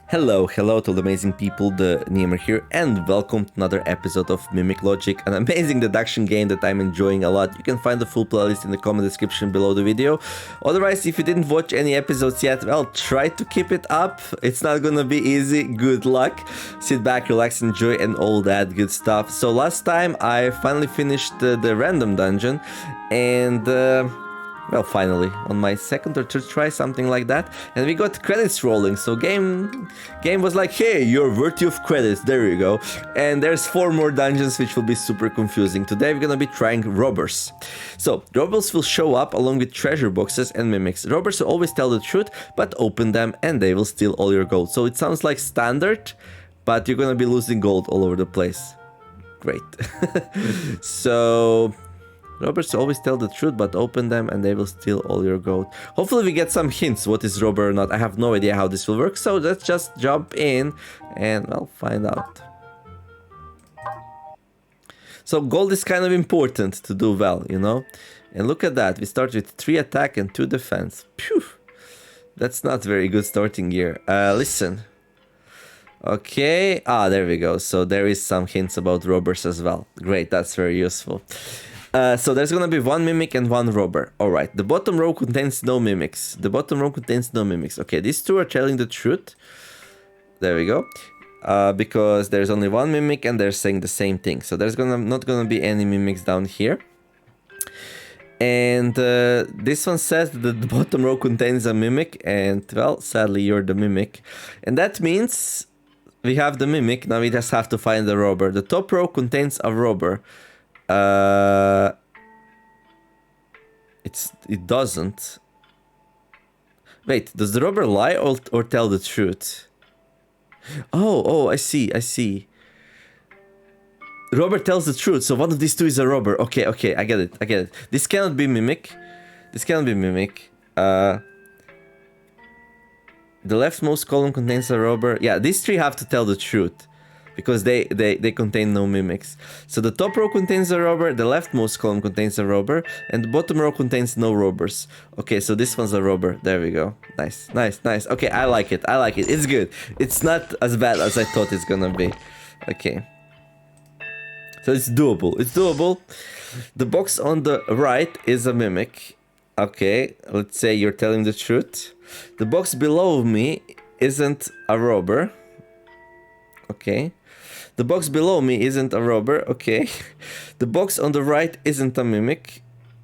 Hello to the amazing people, TheNeomare here, and welcome to another episode of Mimic Logic, an amazing deduction game that I'm enjoying a lot. You can find the full playlist in the comment description below the video. Otherwise, if you didn't watch any episodes yet, well, try to keep it up. It's not gonna be easy. Good luck. Sit back, relax, enjoy, and all that good stuff. So last time, I finally finished the random dungeon, and well, finally, on my second or third try, something like that, and we got credits rolling. So game was like, hey, you're worthy of credits, there you go. And there's 4 more dungeons, which will be super confusing. Today we're gonna be trying robbers. So robbers will show up along with treasure boxes and mimics. Robbers will always tell the truth, but open them and they will steal all your gold. So it sounds like standard, but you're gonna be losing gold all over the place. Great. So robbers always tell the truth, but open them and they will steal all your gold. Hopefully we get some hints what is robber or not. I have no idea how this will work, so let's just jump in and, well, find out. So gold is kind of important to do well, you know? And look at that, we start with 3 attack and 2 defense. Phew! That's not very good starting gear. Listen. Okay, there we go. So there is some hints about robbers as well. Great, that's very useful. So there's gonna be 1 mimic and 1 robber. Alright, the bottom row contains no mimics. The bottom row contains no mimics. Okay, these 2 are telling the truth. There we go. Because there's only 1 mimic and they're saying the same thing. So there's not gonna be any mimics down here. And this one says that the bottom row contains a mimic. And, well, sadly you're the mimic. And that means we have the mimic. Now we just have to find the robber. The top row contains a robber. It doesn't. Wait, does the robber lie or tell the truth? Oh, I see. Robber tells the truth, so one of these 2 is a robber. Okay, I get it. This cannot be mimic. The leftmost column contains a robber. Yeah, these 3 have to tell the truth, because they contain no mimics. So the top row contains a robber, the leftmost column contains a robber, and the bottom row contains no robbers. Okay, so this one's a robber. There we go. Nice. Okay, I like it. It's good. It's not as bad as I thought it's gonna be. Okay. So it's doable. The box on the right is a mimic. Okay, let's say you're telling the truth. The box below me isn't a robber. Okay. The box below me isn't a robber. Okay. The box on the right isn't a mimic.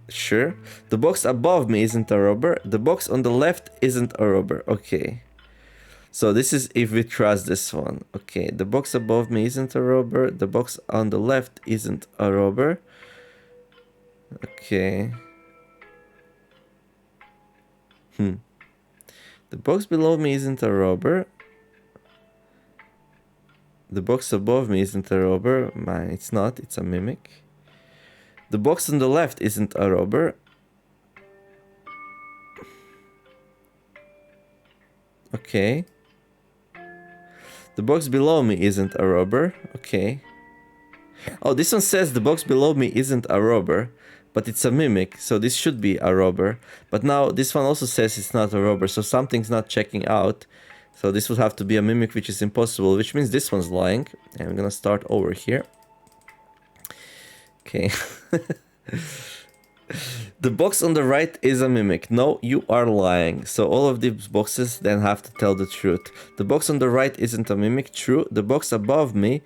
Sure. The box above me isn't a robber. The box on the left isn't a robber. Okay. So this is if we trust this one. Okay. The box above me isn't a robber. The box on the left isn't a robber. Okay. The box below me isn't a robber. The box above me isn't a robber. Man, it's not. It's a mimic. The box on the left isn't a robber. Okay. The box below me isn't a robber. Okay. Oh, this one says the box below me isn't a robber, but it's a mimic, so this should be a robber. But now this one also says it's not a robber, so something's not checking out. So this would have to be a mimic, which is impossible, which means this one's lying. And I'm gonna start over here. Okay. The box on the right is a mimic. No, you are lying. So all of these boxes then have to tell the truth. The box on the right isn't a mimic. True. The box above me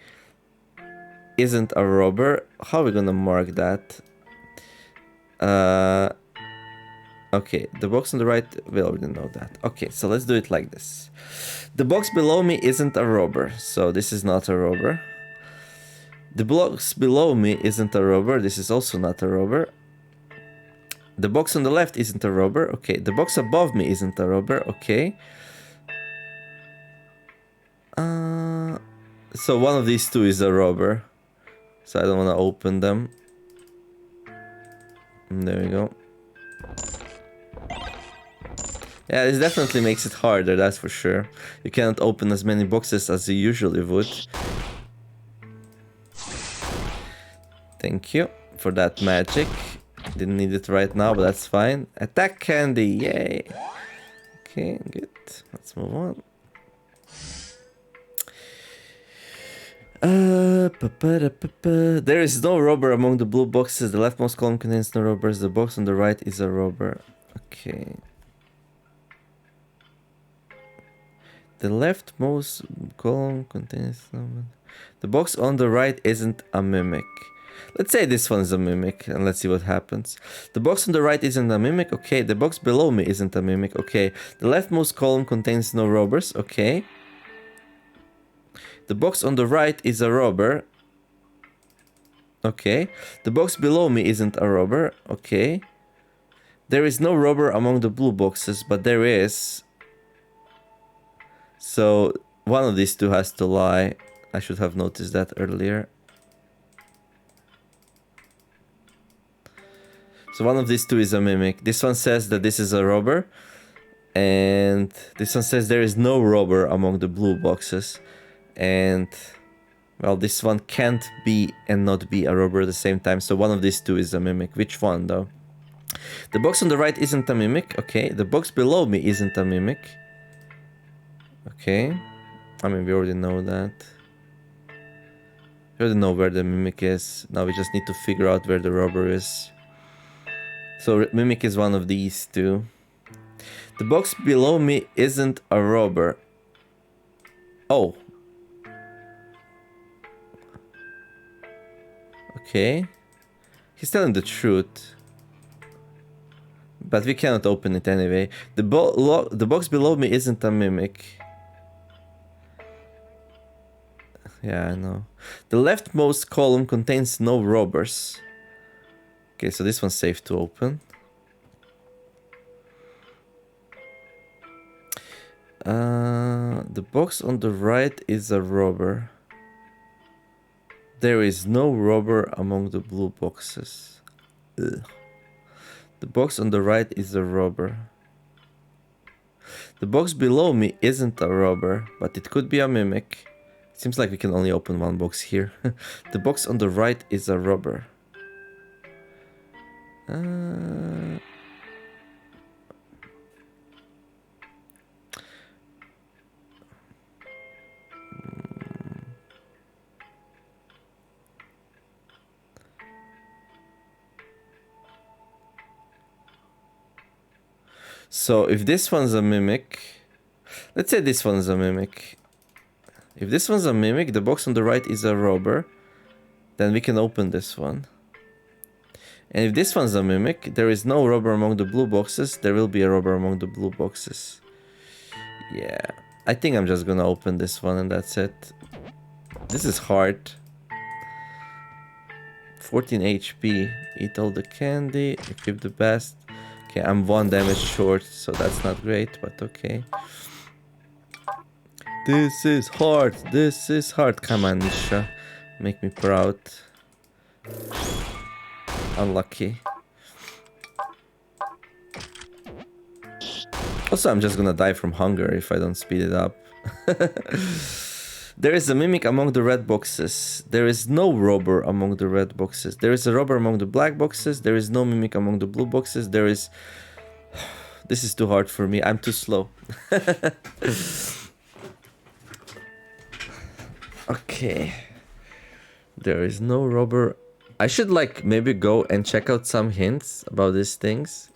isn't a robber. How are we gonna mark that? Okay, the box on the right, we already know that. Okay, so let's do it like this. The box below me isn't a robber, so this is not a robber. The box below me isn't a robber, this is also not a robber. The box on the left isn't a robber, okay. The box above me isn't a robber, okay. So one of these 2 is a robber. So I don't want to open them. There we go. Yeah, this definitely makes it harder, that's for sure. You cannot open as many boxes as you usually would. Thank you for that magic. Didn't need it right now, but that's fine. Attack candy, yay! Okay, good. Let's move on. There is no robber among the blue boxes. The leftmost column contains no robbers. The box on the right is a robber. Okay. The leftmost column contains no... The box on the right isn't a mimic. Let's say this one's a mimic, and let's see what happens. The box on the right isn't a mimic. Okay. The box below me isn't a mimic. Okay. The leftmost column contains no robbers. Okay. The box on the right is a robber. Okay. The box below me isn't a robber. Okay. There is no robber among the blue boxes, but there is. So one of these two has to lie. I should have noticed that earlier. So one of these two is a mimic. This one says that this is a robber. And this one says there is no robber among the blue boxes. And... well, this one can't be and not be a robber at the same time. So one of these two is a mimic. Which one, though? The box on the right isn't a mimic. Okay. The box below me isn't a mimic. Okay. I mean, we already know that. We already know where the mimic is. Now we just need to figure out where the robber is. So mimic is one of these two. The box below me isn't a robber. Oh. Okay. He's telling the truth. But we cannot open it anyway. The box below me isn't a mimic. Yeah, I know. The leftmost column contains no robbers. Okay, so this one's safe to open. The box on the right is a robber. There is no robber among the blue boxes. Ugh. The box on the right is a robber. The box below me isn't a robber, but it could be a mimic. It seems like we can only open one box here. The box on the right is a robber. So if this one's a mimic, let's say this one's a mimic. If this one's a mimic, the box on the right is a robber, then we can open this one. And if this one's a mimic, there is no robber among the blue boxes, there will be a robber among the blue boxes. Yeah, I think I'm just gonna open this one and that's it. This is hard. 14 HP, eat all the candy, equip the best. Okay, I'm 1 damage short, so that's not great, but okay. This is hard, this is hard. Come on, Nisha, make me proud. Unlucky. Also, I'm just gonna die from hunger if I don't speed it up. There is a mimic among the red boxes. There is no robber among the red boxes. There is a robber among the black boxes. There is no mimic among the blue boxes. There is... This is too hard for me. I'm too slow. Okay. There is no robber. I should like maybe go and check out some hints about these things.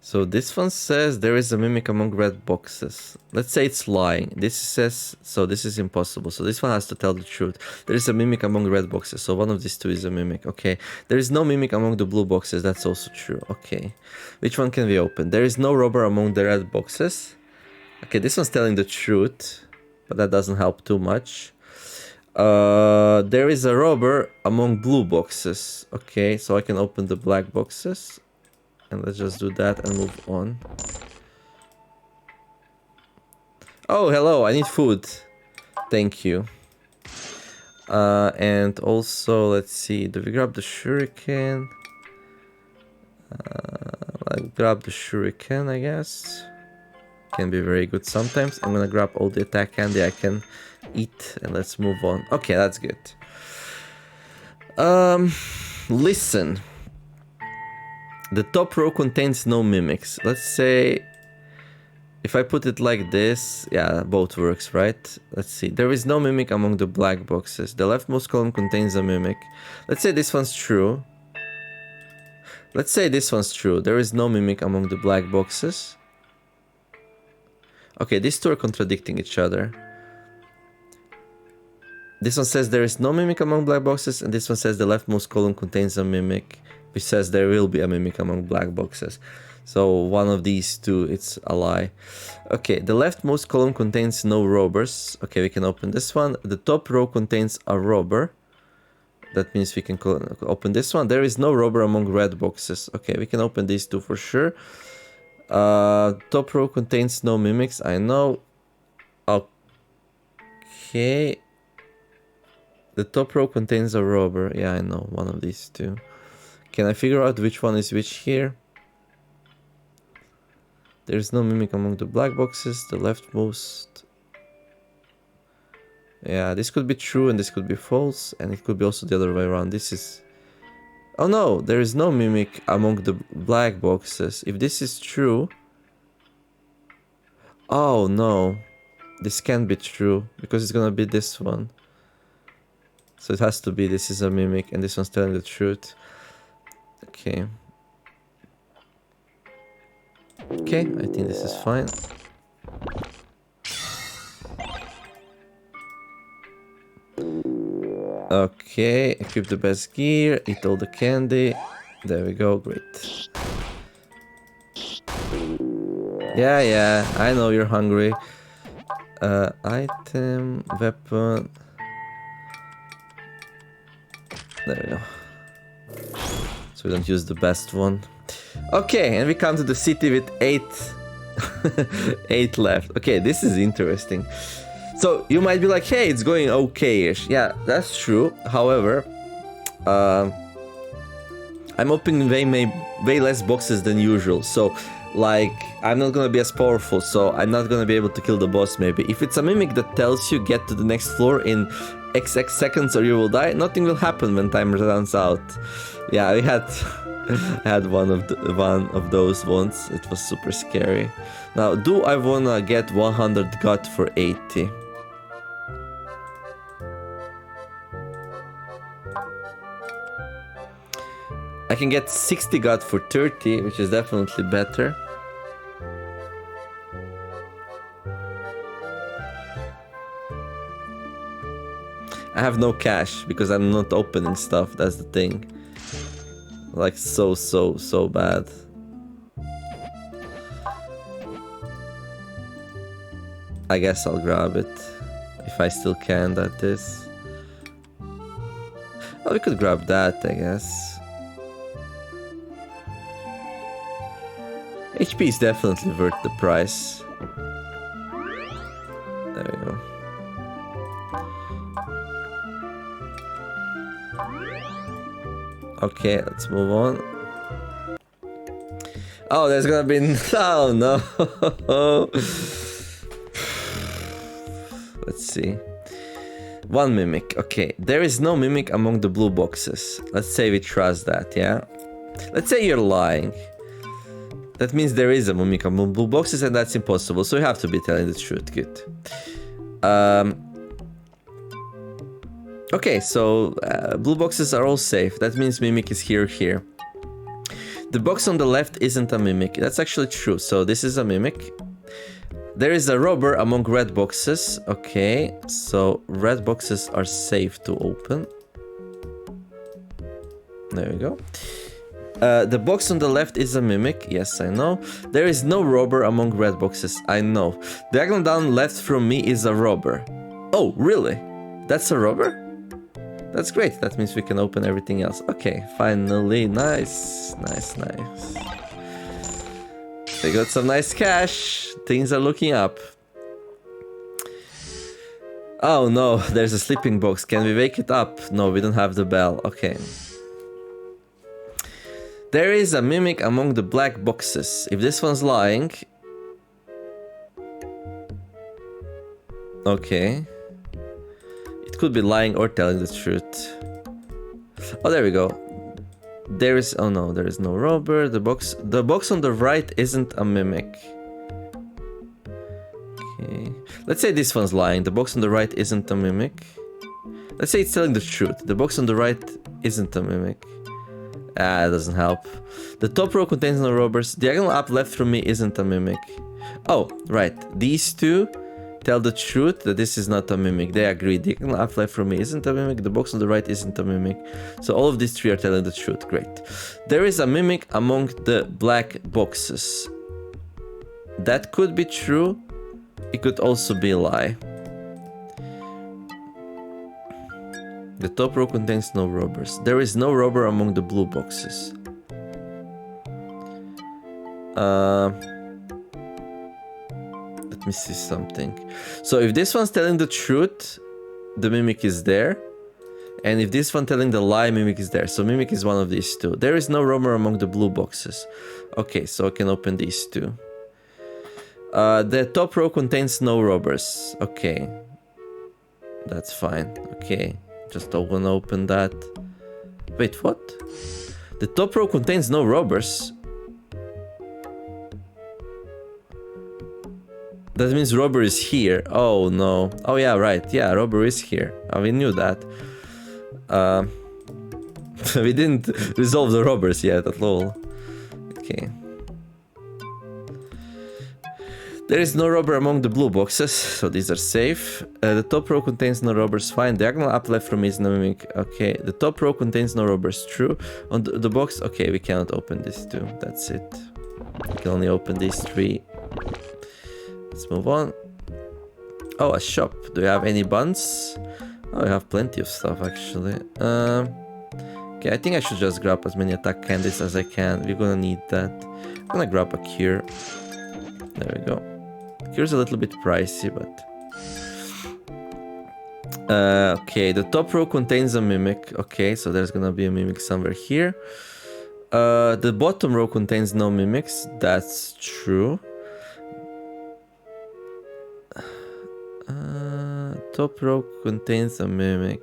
So this one says there is a mimic among red boxes. Let's say it's lying. This says, so this is impossible. So this one has to tell the truth. There is a mimic among red boxes. So one of these two is a mimic. Okay. There is no mimic among the blue boxes. That's also true. Okay. Which one can we open? There is no robber among the red boxes. Okay, this one's telling the truth, but that doesn't help too much. There is a robber among blue boxes. Okay, so I can open the black boxes. And let's just do that and move on. Oh, hello, I need food. Thank you. And also, let's see, do we grab the shuriken? I'll grab the shuriken, I guess. Can be very good sometimes. I'm gonna grab all the attack candy I can eat and let's move on. Okay, that's good. Listen. The top row contains no mimics. Let's say If I put it like this, yeah, both works, right? Let's see. There is no mimic among the black boxes. The leftmost column contains a mimic. Let's say this one's true. Let's say this one's true. There is no mimic among the black boxes. Okay, these two are contradicting each other. This one says there is no mimic among black boxes, and this one says the leftmost column contains a mimic, which says there will be a mimic among black boxes. So one of these two, it's a lie. Okay, the leftmost column contains no robbers. Okay, we can open this one. The top row contains a robber. That means we can open this one. There is no robber among red boxes. Okay, we can open these two for sure. Top row contains no mimics, I know. Okay. The top row contains a robber. Yeah, I know, one of these two. Can I figure out which one is which here? There is no mimic among the black boxes. The leftmost. Yeah, this could be true and this could be false. And it could be also the other way around. This is... Oh no, there is no mimic among the black boxes. If this is true... Oh no. This can't be true. Because it's gonna be this one. So it has to be this is a mimic and this one's telling the truth. Okay. Okay, I think this is fine. Okay, equip the best gear, eat all the candy. There we go, great. Yeah, I know you're hungry. Item, weapon. There we go. So we don't use the best one. Okay, and we come to the city with 8 left. Okay, this is interesting. So you might be like, hey, it's going okay-ish. Yeah, that's true. However, I'm opening way less boxes than usual. So, like, I'm not gonna be as powerful. So I'm not gonna be able to kill the boss maybe. If it's a mimic that tells you get to the next floor in XX seconds or you will die, nothing will happen when time runs out. Yeah, we had... I had one of those once. It was super scary. Now, do I wanna get 100 gut for 80? I can get 60 gut for 30, which is definitely better. I have no cash because I'm not opening stuff, that's the thing. Like so bad. I guess I'll grab it. If I still can, that is. Oh, we could grab that, I guess. HP is definitely worth the price. There we go. Okay, let's move on. Oh, there's gonna be... Oh, no. Let's see. One mimic. Okay, there is no mimic among the blue boxes. Let's say we trust that, yeah? Let's say you're lying. That means there is a mimic among blue boxes and that's impossible. So you have to be telling the truth. Good. Okay, so blue boxes are all safe. That means mimic is here. The box on the left isn't a mimic. That's actually true. So this is a mimic. There is a robber among red boxes. Okay, so red boxes are safe to open. There we go. The box on the left is a mimic. Yes, I know. There is no robber among red boxes. I know. Diagonal down left from me is a robber. Oh, really? That's a robber? That's great. That means we can open everything else. Okay, finally. Nice. We got some nice cash. Things are looking up. Oh no, there's a sleeping box. Can we wake it up? No, we don't have the bell. Okay. There is a mimic among the black boxes. If this one's lying... Okay. It could be lying or telling the truth. Oh, there we go. There is... Oh no, there is no robber. The box on the right isn't a mimic. Let's say this one's lying. The box on the right isn't a mimic. Let's say it's telling the truth. The box on the right isn't a mimic. Ah, it doesn't help. The top row contains no robbers. Diagonal up left from me isn't a mimic. Oh, right. These two tell the truth that this is not a mimic. They agree. Diagonal up left from me isn't a mimic. The box on the right isn't a mimic. So all of these three are telling the truth. Great. There is a mimic among the black boxes. That could be true. It could also be a lie. The top row contains no robbers. There is no robber among the blue boxes. Let me see something. So if this one's telling the truth, the mimic is there. And if this one telling the lie, mimic is there. So mimic is one of these two. There is no robber among the blue boxes. Okay, so I can open these two. The top row contains no robbers. Okay. That's fine. Okay. Just gonna open that. Wait, what? The top row contains no robbers. That means robber is here. Oh no. Oh yeah, right. Yeah, robber is here. Oh, we knew that. We didn't resolve the robbers yet at all. Okay. There is no robber among the blue boxes, so these are safe. The top row contains no robbers, fine. Diagonal up left from me is no mimic. Okay, the top row contains no robbers, true. On the box, okay, we cannot open this two. That's it. We can only open these three. Let's move on. Oh, a shop. Do you have any buns? Oh, I have plenty of stuff actually. Okay, I think I should just grab as many attack candies as I can. We're gonna need that. I'm gonna grab a cure. There we go. Cure's a little bit pricey, but... okay, the top row contains a mimic. Okay, so there's gonna be a mimic somewhere here. The bottom row contains no mimics. That's true. Top row contains a mimic.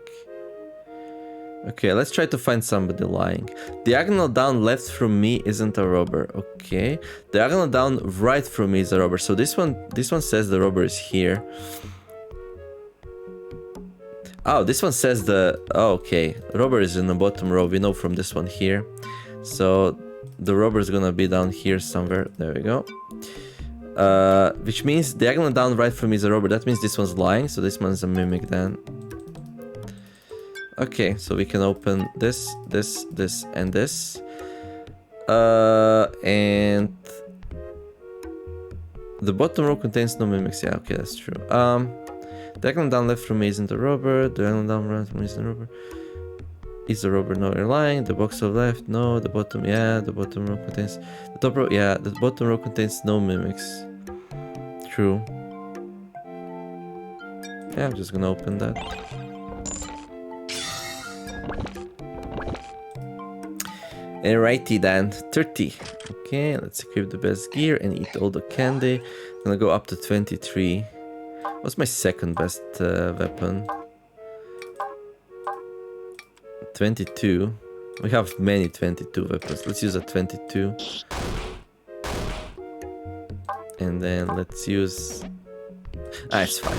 Okay, let's try to find somebody lying. Diagonal down left from me isn't a robber. Okay. Diagonal down right from me is a robber. So this one says the robber is here. Oh, this one says the... Oh, okay. Robber is in the bottom row. We know from this one here. So the robber is gonna be down here somewhere. There we go. Which means diagonal down right from me is a robber. That means this one's lying. So this one's a mimic then. Okay, so we can open this, and this. And the bottom row contains no mimics. Yeah, okay, that's true. Diagonal down left from me isn't a robber. Diagonal down right from me isn't a robber. Is a robber? No, you're lying. The box of left, no. The bottom, yeah. The bottom row contains... The top row, yeah. The bottom row contains no mimics. True. Yeah, I'm just gonna open that. Alrighty then, 30. Okay, let's equip the best gear and eat all the candy. I'm gonna go up to 23. What's my second best weapon? 22. We have many 22 weapons. Let's use a 22. And then let's use... Ah, it's fine.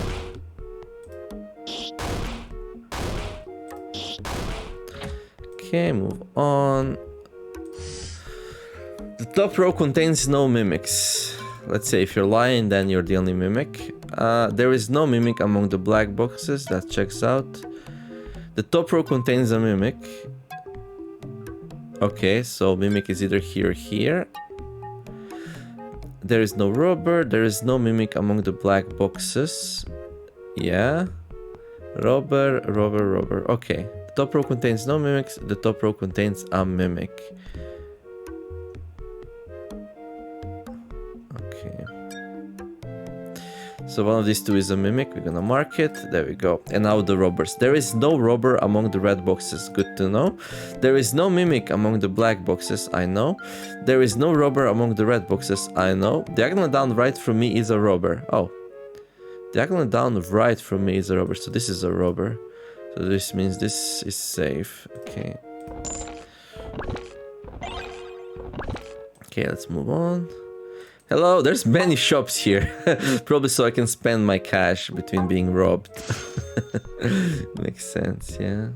Okay, move on. The top row contains no mimics. Let's say if you're lying, then you're the only mimic. There is no mimic among the black boxes. That checks out. The top row contains a mimic. Okay, so mimic is either here or here. There is no robber. There is no mimic among the black boxes. Yeah. Robber, robber, robber. Okay. The top row contains no mimics. The top row contains a mimic. So one of these two is a mimic. We're gonna mark it. There we go. And now the robbers. There is no robber among the red boxes. Good to know. There is no mimic among the black boxes. I know. There is no robber among the red boxes. I know. Diagonal down right from me is a robber. Oh. Diagonal down right from me is a robber. So this is a robber. So this means this is safe. Okay. Okay, let's move on. Hello, there's many shops here. Probably so I can spend my cash between being robbed. Makes sense, yeah.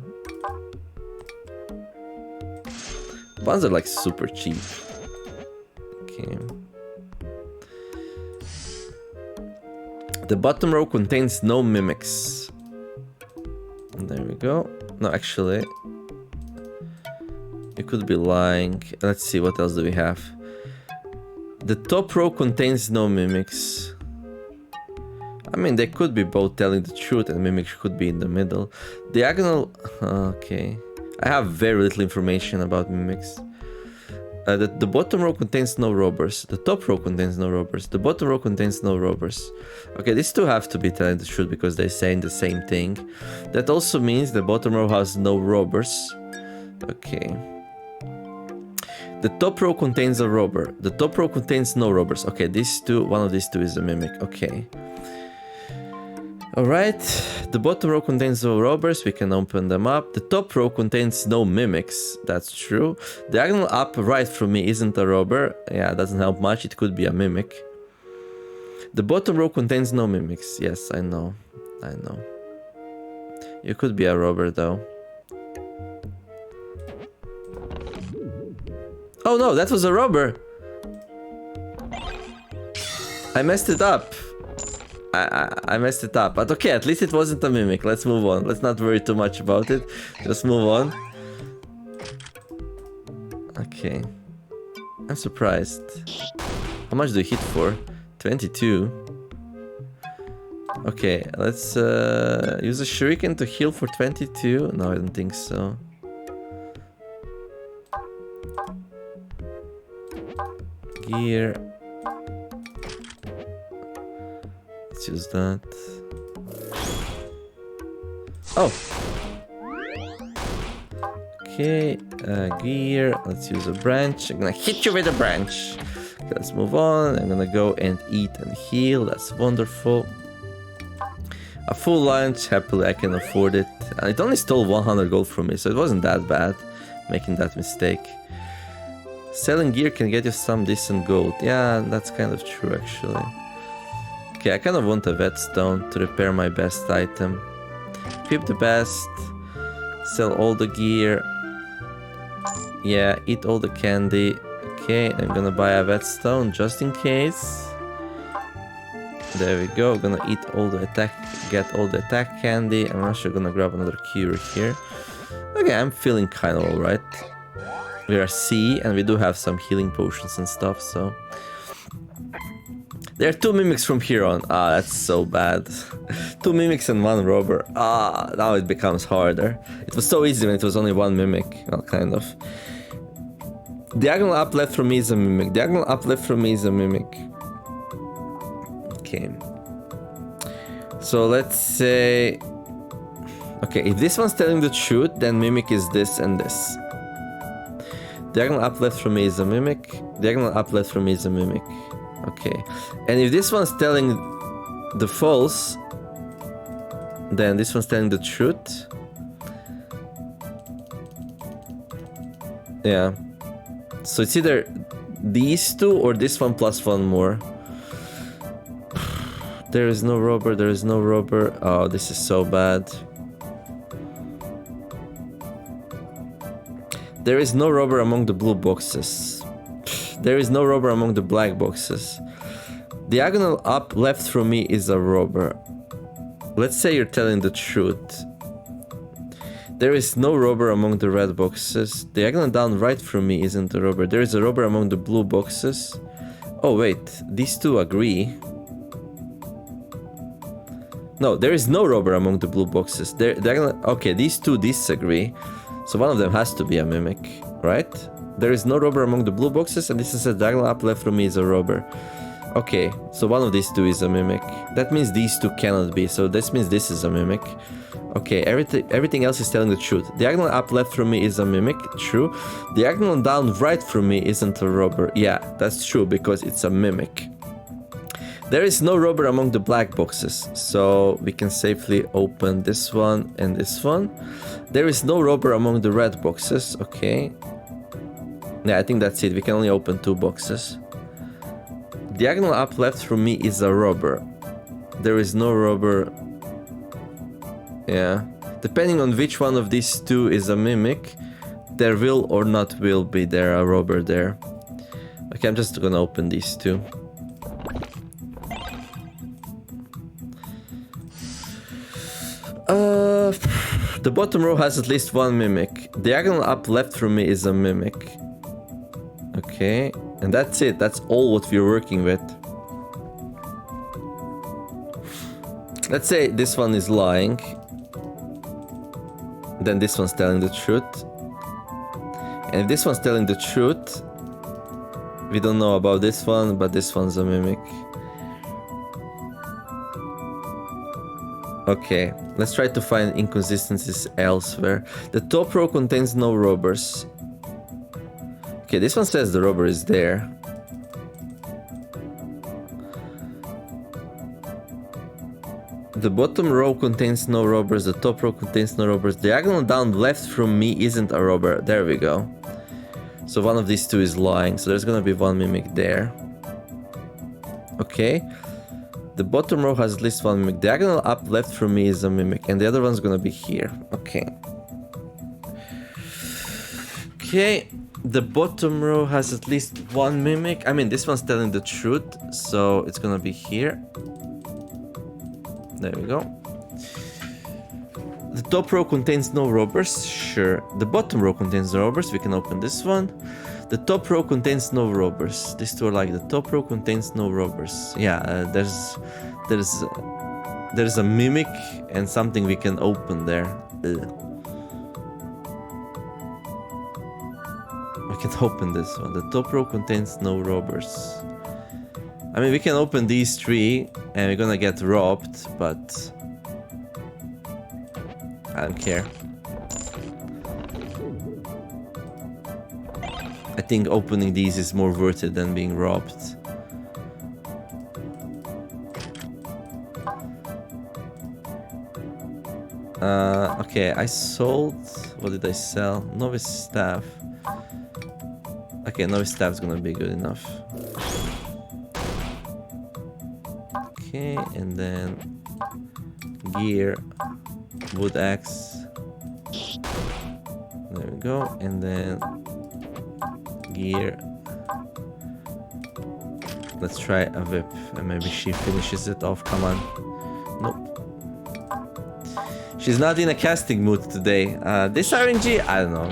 Buns are like super cheap. Okay. The bottom row contains no mimics. There we go. No, actually, you could be lying. Let's see, what else do we have? The top row contains no mimics. I mean, they could be both telling the truth and mimics could be in the middle. Diagonal... Okay. I have very little information about mimics. The bottom row contains no robbers. The top row contains no robbers. The bottom row contains no robbers. Okay, these two have to be telling the truth because they're saying the same thing. That also means the bottom row has no robbers. Okay. The top row contains a robber. The top row contains no robbers. Okay, these two, one of these two is a mimic. Okay. Alright. The bottom row contains no robbers. We can open them up. The top row contains no mimics. That's true. Diagonal up right from me isn't a robber. Yeah, it doesn't help much. It could be a mimic. The bottom row contains no mimics. Yes, I know. I know. You could be a robber though. Oh no, that was a robber! I messed it up. I messed it up. But okay, at least it wasn't a mimic. Let's move on. Let's not worry too much about it. Just move on. Okay. I'm surprised. How much do you hit for? 22. Okay, let's use a shuriken to heal for 22. No, I don't think so. Gear. Let's use that. Oh! Okay, gear. Let's use a branch. I'm gonna hit you with a branch. Okay, let's move on. I'm gonna go and eat and heal. That's wonderful. A full lunch. Happily, I can afford it. And it only stole 100 gold from me, so it wasn't that bad making that mistake. Selling gear can get you some decent gold. Yeah, that's kind of true actually. Okay, I kind of want a whetstone to repair my best item. Equip the best. Sell all the gear. Yeah, eat all the candy. Okay, I'm gonna buy a whetstone just in case. There we go. Gonna eat all the attack, get all the attack candy. I'm actually gonna grab another cure here. Okay, I'm feeling kind of alright. We are C, and we do have some healing potions and stuff, so... There are 2 mimics from here on. Ah, that's so bad. 2 mimics and 1 robber. Ah, now it becomes harder. It was so easy when it was only 1 mimic. Well, kind of. Diagonal up left from me is a mimic. Diagonal up left from me is a mimic. Okay. So let's say... Okay, if this one's telling the truth, then mimic is this and this. Diagonal up left from me is a mimic. Diagonal up left from me is a mimic. Okay. And if this one's telling the false, then this one's telling the truth. Yeah. So it's either these two or this one plus 1 more. There is no robber, there is no robber. Oh, this is so bad. There is no robber among the blue boxes. There is no robber among the black boxes. Diagonal up left from me is a robber. Let's say you're telling the truth. There is no robber among the red boxes. Diagonal down right from me isn't a robber. There is a robber among the blue boxes. Oh wait, these two agree. No, there is no robber among the blue boxes. Okay, these two disagree. So one of them has to be a mimic, right? There is no robber among the blue boxes, and this is a diagonal up left from me is a robber. Okay, so one of these two is a mimic. That means these two cannot be, so this means this is a mimic. Okay, everything else is telling the truth. Diagonal up left from me is a mimic, true. Diagonal down right from me isn't a robber. Yeah, that's true, because it's a mimic. There is no robber among the black boxes, so we can safely open this one and this one. There is no robber among the red boxes, okay. Yeah, I think that's it. We can only open 2 boxes. Diagonal up left from me is a robber. There is no robber. Yeah. Depending on which one of these two is a mimic, there will or not will be there a robber there. Okay, I'm just gonna open these two. The bottom row has at least one mimic. Diagonal up left from me is a mimic. Okay, and that's it. That's all what we're working with. Let's say this one is lying. Then this one's telling the truth. And if this one's telling the truth, we don't know about this one, but this one's a mimic. Okay, let's try to find inconsistencies elsewhere. The top row contains no robbers. Okay, this one says the robber is there. The bottom row contains no robbers, the top row contains no robbers. Diagonal down left from me isn't a robber. There we go. So one of these two is lying, so there's gonna be one mimic there. Okay. The bottom row has at least one mimic. Diagonal up left from me is a mimic, and the other one's gonna be here. Okay. Okay. The bottom row has at least one mimic. I mean, this one's telling the truth, so it's gonna be here. There we go. The top row contains no robbers. Sure. The bottom row contains the robbers. We can open this one. The top row contains no robbers. These two are like the top row contains no robbers. Yeah, there's a mimic and something we can open there. Ugh. We can open this one. The top row contains no robbers. I mean, we can open these three and we're gonna get robbed, but I don't care. I think opening these is more worth it than being robbed. Okay, I sold... What did I sell? Novice staff. Okay, novice staff is gonna be good enough. Okay, and then gear, wood axe. There we go, and then gear. Let's try a whip, and maybe she finishes it off. Come on. Nope. She's not in a casting mood today. This RNG, I don't know.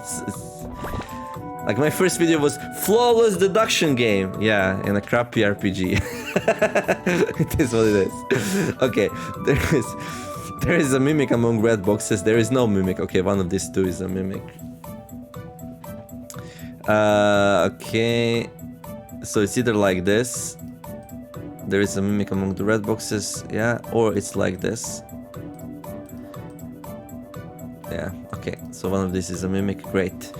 It's like my first video was flawless deduction game. Yeah, in a crappy RPG. It is what it is. Okay, there is a mimic among red boxes. There is no mimic. Okay, one of these two is a mimic. Okay, so it's either like this. There is a mimic among the red boxes, yeah, or it's like this. Yeah, okay, so one of these is a mimic, great.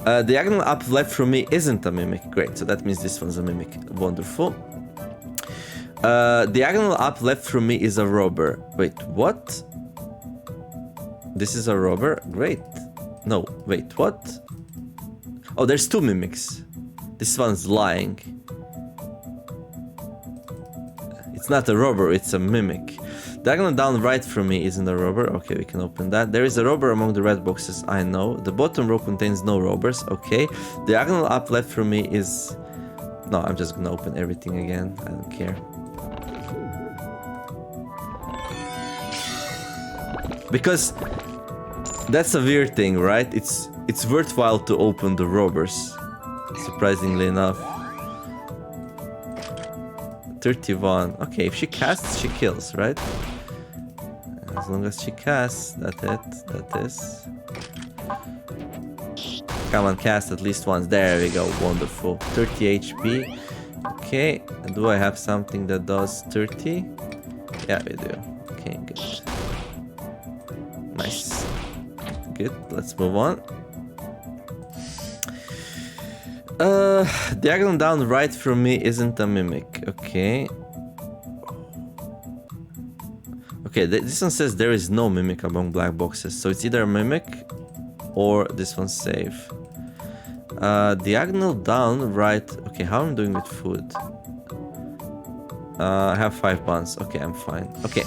Diagonal up left from me isn't a mimic, great, so that means this one's a mimic, wonderful. Diagonal up left from me is a robber. Wait, what? This is a robber, great. No, wait, what? Oh, there's two mimics. This one's lying. It's not a robber, it's a mimic. Diagonal down right from me isn't a robber. Okay, we can open that. There is a robber among the red boxes, I know. The bottom row contains no robbers. Okay. Diagonal up left from me is... No, I'm just gonna open everything again. I don't care. Because that's a weird thing, right? It's worthwhile to open the robbers. Surprisingly enough. 31. Okay, if she casts, she kills, right? As long as she casts, that's it. That is. Come on, cast at least once. There we go. Wonderful. 30 HP. Okay. And do I have something that does 30? Yeah, we do. Okay, good. Nice. Good. Let's move on. Diagonal down right from me isn't a mimic. Okay. Okay, this one says there is no mimic among black boxes. So it's either a mimic or this one's safe. Diagonal down, right. Okay, how am I doing with food? I have 5 buns. Okay, I'm fine. Okay.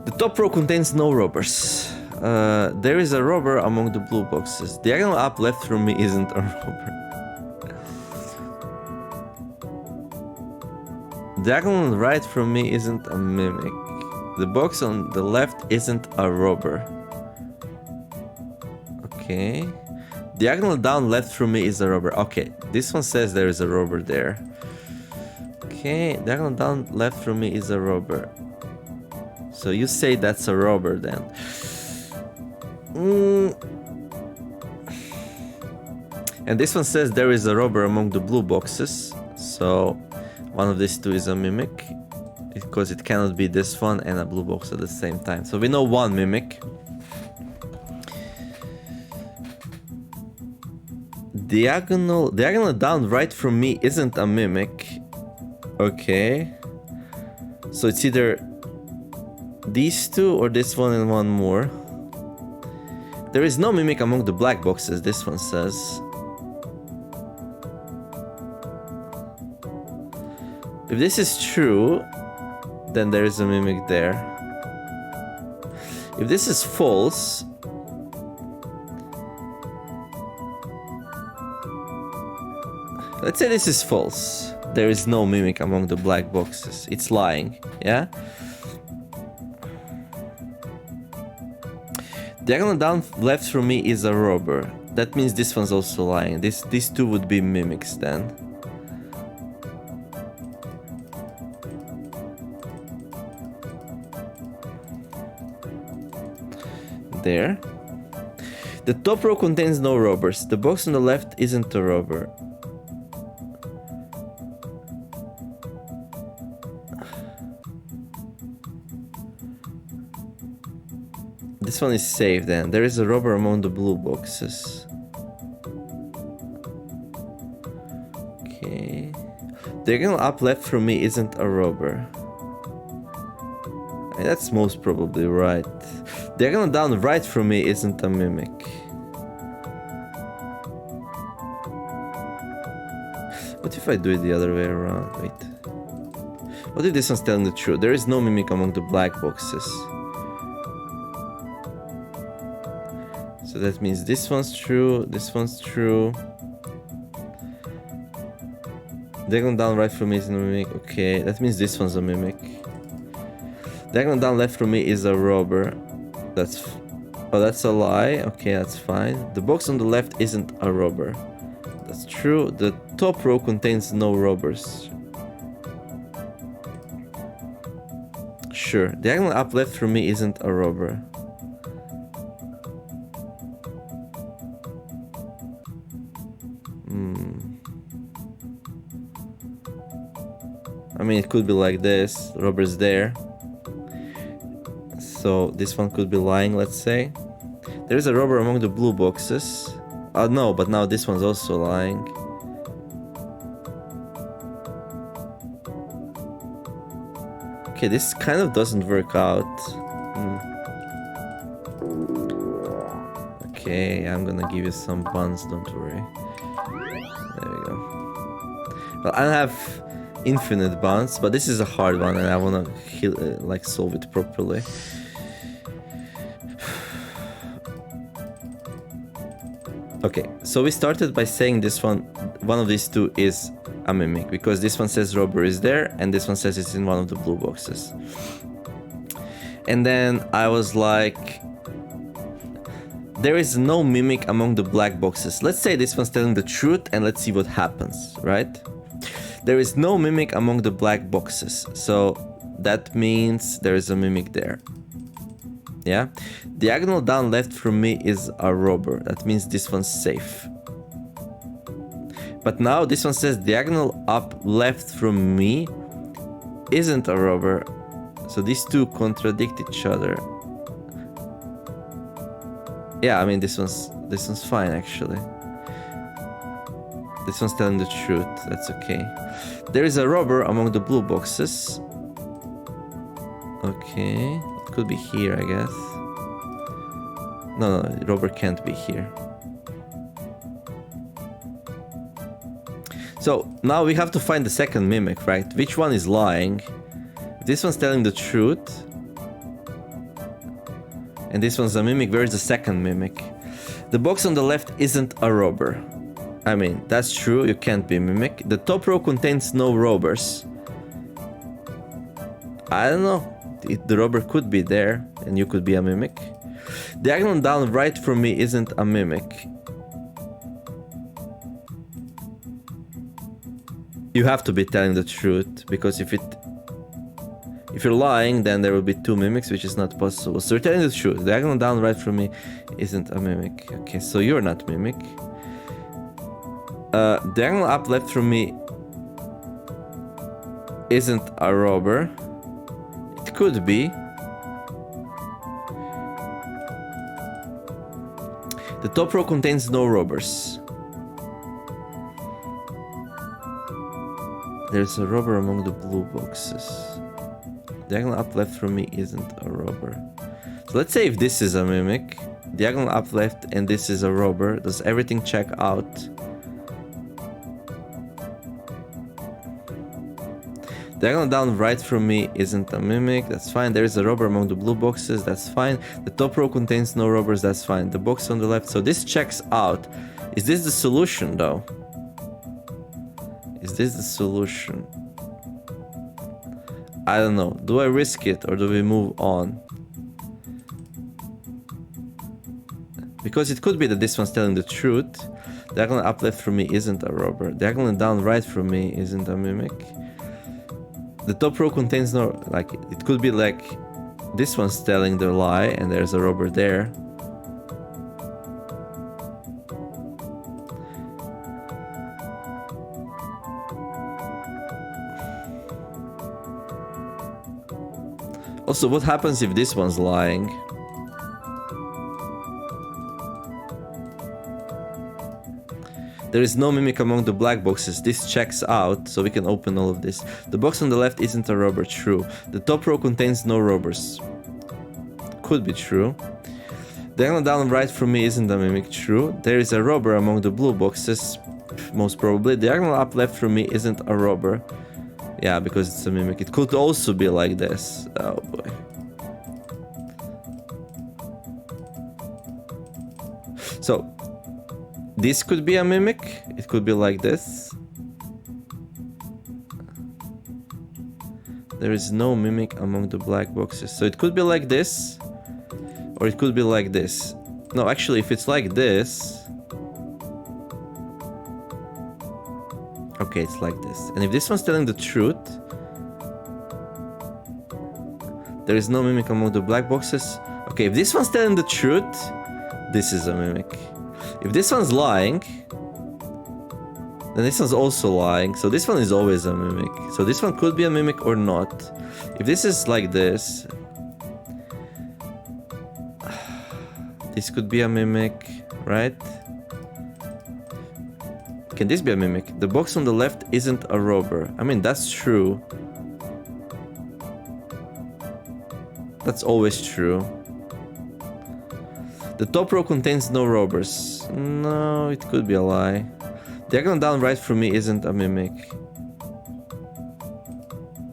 The top row contains no robbers. There is a robber among the blue boxes. Diagonal up left from me isn't a robber. Diagonal right from me isn't a mimic. The box on the left isn't a robber. Okay. Diagonal down left from me is a robber. Okay, this one says there is a robber there. Okay, diagonal down left from me is a robber. So you say that's a robber then. And this one says there is a robber among the blue boxes. So one of these two is a mimic, because it cannot be this one and a blue box at the same time. So we know one mimic. Diagonal down right from me isn't a mimic. Okay. So it's either these two or this one and one more. There is no mimic among the black boxes, this one says. If this is true, then there is a mimic there. If this is false, let's say this is false. There is no mimic among the black boxes. It's lying, yeah? Diagonal down left from me is a robber. That means this one's also lying. These two would be mimics then. There. The top row contains no robbers. The box on the left isn't a robber. This one is safe then. There is a robber among the blue boxes. Okay. Diagonal up left from me isn't a robber. That's most probably right. Diagonal down right from me isn't a mimic. What if I do it the other way around? Wait. What if this one's telling the truth? There is no mimic among the black boxes. So that means this one's true, this one's true. Diagonal down right from me is a mimic. Okay, that means this one's a mimic. Diagonal down left from me is a robber. That's a lie. Okay, that's fine. The box on the left isn't a robber. That's true. The top row contains no robbers. Sure. Diagonal up left from me isn't a robber. I mean, it could be like this. Robber's there. So this one could be lying, let's say. There is a robber among the blue boxes. No, but now this one's also lying. Okay, this kind of doesn't work out. Okay, I'm gonna give you some buns, don't worry. There we go. Well, I don't have infinite buns, but this is a hard one and I wanna solve it properly. Okay, so we started by saying one of these two is a mimic, because this one says robber is there and this one says it's in one of the blue boxes. And then I was like, there is no mimic among the black boxes. Let's say this one's telling the truth and let's see what happens, right? There is no mimic among the black boxes, so that means there is a mimic there. Yeah? Diagonal down left from me is a robber. That means this one's safe. But now this one says diagonal up left from me isn't a robber. So these two contradict each other. Yeah, I mean this one's fine actually. This one's telling the truth. That's okay. There is a robber among the blue boxes. Okay. It could be here, I guess. No, robber can't be here. So now we have to find the second mimic, right? Which one is lying? If this one's telling the truth, and this one's a mimic, where is the second mimic? The box on the left isn't a robber. I mean, that's true, you can't be a mimic. The top row contains no robbers. I don't know. The robber could be there, and you could be a mimic. Diagonal down right from me isn't a mimic. You have to be telling the truth, because if you're lying, then there will be two mimics, which is not possible. So you're telling the truth. Diagonal down right from me isn't a mimic. Okay, so you're not mimic. Diagonal up left from me isn't a robber. It could be. The top row contains no robbers. There's a robber among the blue boxes. Diagonal up left from me isn't a robber. So let's say if this is a mimic, diagonal up left and this is a robber, does everything check out? Diagonal down right from me isn't a mimic, that's fine. There is a robber among the blue boxes, that's fine. The top row contains no robbers, that's fine. The box on the left, so this checks out. Is this the solution though? Is this the solution? I don't know. Do I risk it or do we move on? Because it could be that this one's telling the truth. Diagonal up left from me isn't a robber. Diagonal down right from me isn't a mimic. The top row contains no... Like, it could be like this one's telling the lie and there's a robber there. Also, what happens if this one's lying? There is no mimic among the black boxes. This checks out, so we can open all of this. The box on the left isn't a robber. True. The top row contains no robbers. Could be true. Diagonal down right from me isn't a mimic. True. There is a robber among the blue boxes. Most probably. Diagonal up left from me isn't a robber. Yeah, because it's a mimic. It could also be like this. Oh boy. So, this could be a mimic. It could be like this. There is no mimic among the black boxes. So it could be like this. Or it could be like this. No, actually, if it's like this... Okay, it's like this. And if this one's telling the truth, there is no mimic among the black boxes. Okay, if this one's telling the truth, this is a mimic. If this one's lying, then this one's also lying. So this one is always a mimic. So this one could be a mimic or not. If this is like this, this could be a mimic, right? Can this be a mimic? The box on the left isn't a robber. I mean, that's true. That's always true. The top row contains no robbers. No, it could be a lie. Diagonal down right from me isn't a mimic.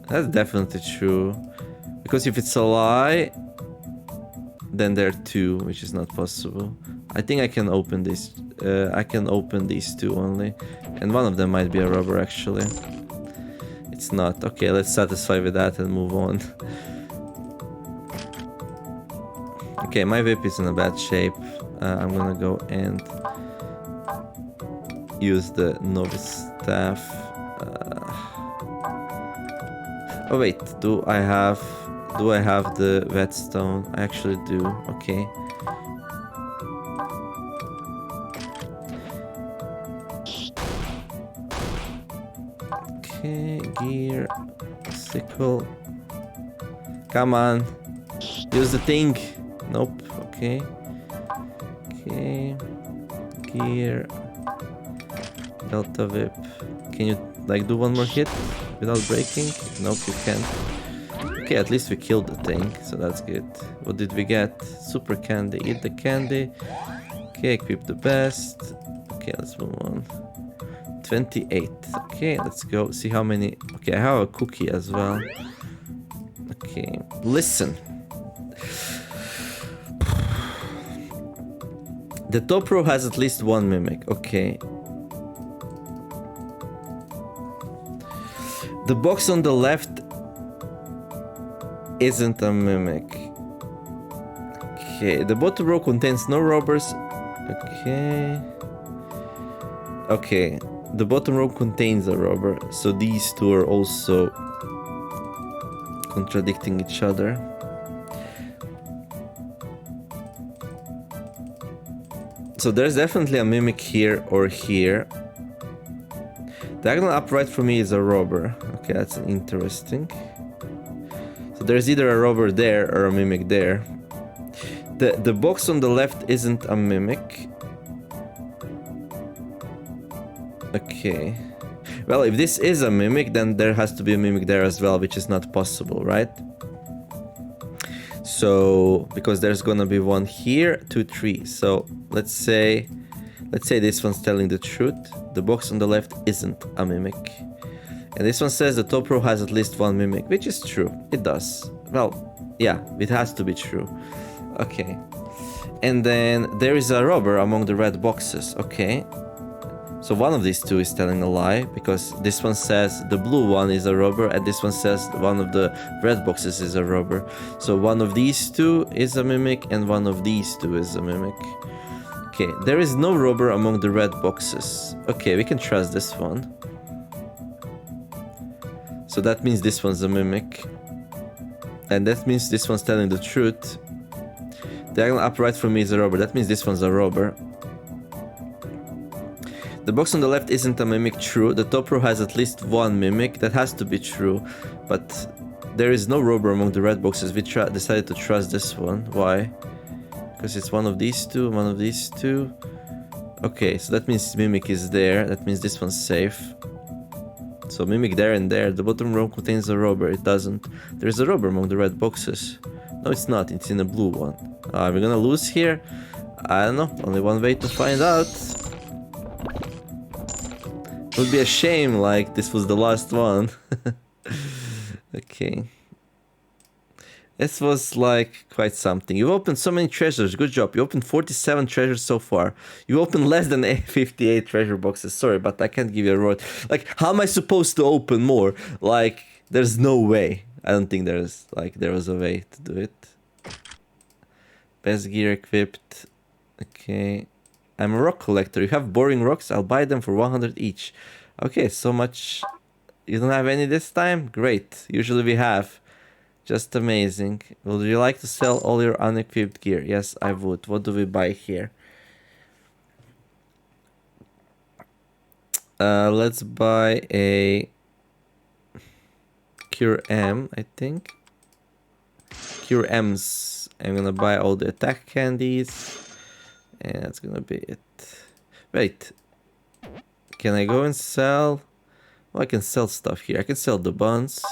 That's definitely true. Because if it's a lie, then there are two, which is not possible. I think I can open this. I can open these two only. And one of them might be a robber, actually. It's not. Okay, let's satisfy with that and move on. Okay, my whip is in a bad shape. I'm gonna go and use the novice staff. Oh wait, do I have the whetstone? I actually do. Okay. Okay, gear, sickle. Come on, use the thing. Nope. Okay. Okay. Gear. Delta whip. Can you like do one more hit without breaking? Nope, you can't. Okay, at least we killed the thing, so that's good. What did we get? Super candy. Eat the candy. Okay, equip the best. Okay, let's move on. 28. Okay, let's go see how many. Okay, I have a cookie as well. Okay, listen. The top row has at least one mimic. Okay. The box on the left isn't a mimic. Okay, the bottom row contains no robbers. Okay. Okay, the bottom row contains a robber, so these two are also contradicting each other. So there's definitely a mimic here or here. Diagonal upright for me is a robber. Okay, that's interesting. So there's either a robber there or a mimic there. The box on the left isn't a mimic. Okay. Well, if this is a mimic, then there has to be a mimic there as well, which is not possible, right? So, because there's gonna be one here, 2, 3. So, let's say this one's telling the truth. The box on the left isn't a mimic. And this one says the top row has at least one mimic, which is true. It does. Well, yeah, it has to be true. Okay. And then there is a robber among the red boxes. Okay. So one of these two is telling a lie, because this one says the blue one is a robber, and this one says one of the red boxes is a robber. So one of these two is a mimic, and one of these two is a mimic. Okay, there is no robber among the red boxes. Okay, we can trust this one. So that means this one's a mimic. And that means this one's telling the truth. Diagonal upright for me is a robber. That means this one's a robber. The box on the left isn't a mimic, true. The top row has at least one mimic. That has to be true. But there is no robber among the red boxes. We decided to trust this one. Why? Because it's one of these two, one of these two. Okay, so that means mimic is there. That means this one's safe. So mimic there and there. The bottom row contains a robber. It doesn't. There's a robber among the red boxes. No, it's not. It's in a blue one. Are we gonna lose here? I don't know. Only one way to find out. It would be a shame, like, this was the last one. Okay. This was, like, quite something. You opened so many treasures. Good job. You opened 47 treasures so far. You opened less than 58 treasure boxes. Sorry, but I can't give you a reward. Like, how am I supposed to open more? Like, there's no way. I don't think there was a way to do it. Best gear equipped. Okay. I'm a rock collector. You have boring rocks? I'll buy them for 100 each. Okay, so much. You don't have any this time? Great. Usually we have. Just amazing. Would you like to sell all your unequipped gear? Yes, I would. What do we buy here? Let's buy a Cure M, I think. Cure M's. I'm gonna buy all the attack candies. And that's gonna be it. Wait. Can I go and sell? Well, I can sell stuff here. I can sell the buns.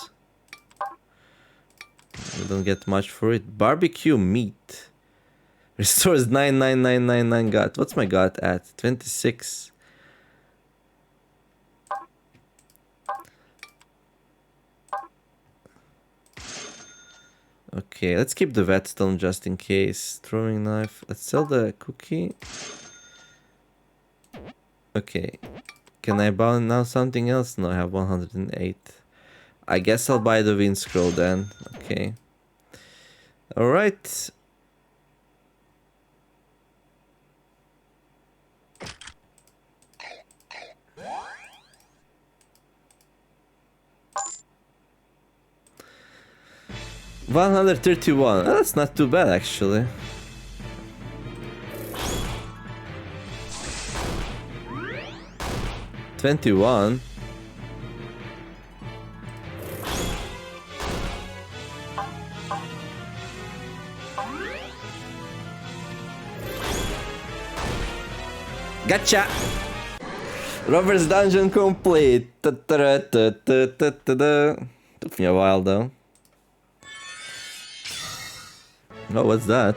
I don't get much for it. Barbecue meat. Restores 99999 gut. What's my gut at? 26. Okay, let's keep the whetstone just in case. Throwing knife. Let's sell the cookie. Okay. Can I buy now something else? No, I have 108. I guess I'll buy the wind scroll then. Okay. Alright. $131. That's not too bad actually. $21. Gotcha! Robert's dungeon complete. Took me a while though. Oh, what's that?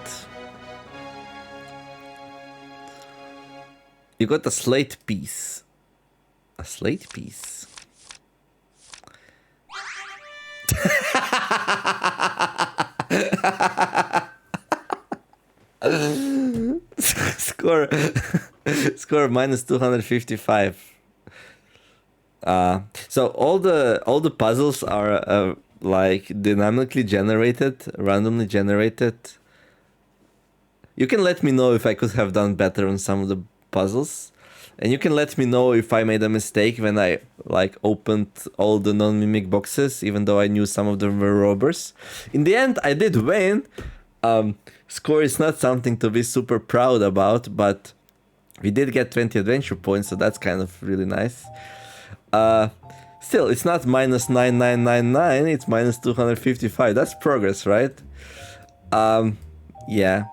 You got a slate piece. A slate piece. Score score minus 255. So all the puzzles are like dynamically generated, randomly generated. You can let me know if I could have done better on some of the puzzles, and you can let me know if I made a mistake when I like opened all the non-mimic boxes, even though I knew some of them were robbers. In the end, I did win. Score is not something to be super proud about, but we did get 20 adventure points, so that's kind of really nice. Still, it's not minus 9999, it's minus 255. That's progress, right? Yeah.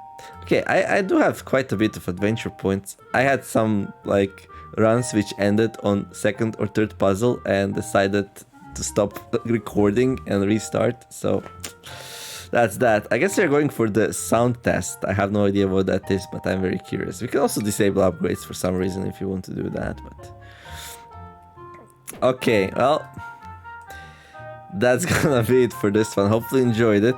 Okay, I do have quite a bit of adventure points. I had some like runs which ended on second or third puzzle and decided to stop recording and restart, so that's that. I guess we're going for the sound test. I have no idea what that is, but I'm very curious. We can also disable upgrades for some reason if you want to do that, but... Okay, well... That's gonna be it for this one. Hopefully you enjoyed it.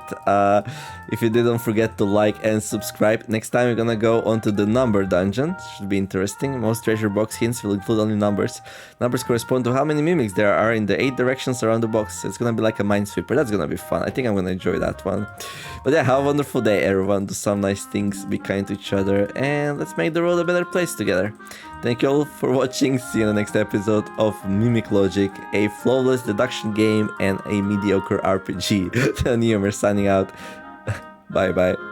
If you did, don't forget to like and subscribe. Next time we're gonna go onto the number dungeon. Should be interesting. Most treasure box hints will include only numbers. Numbers correspond to how many mimics there are in the 8 directions around the box. It's gonna be like a minesweeper. That's gonna be fun. I think I'm gonna enjoy that one. But yeah, have a wonderful day, everyone. Do some nice things, be kind to each other, and let's make the world a better place together. Thank you all for watching. See you in the next episode of Mimic Logic, a flawless deduction game and a mediocre RPG. TheNeomare signing out. Bye bye.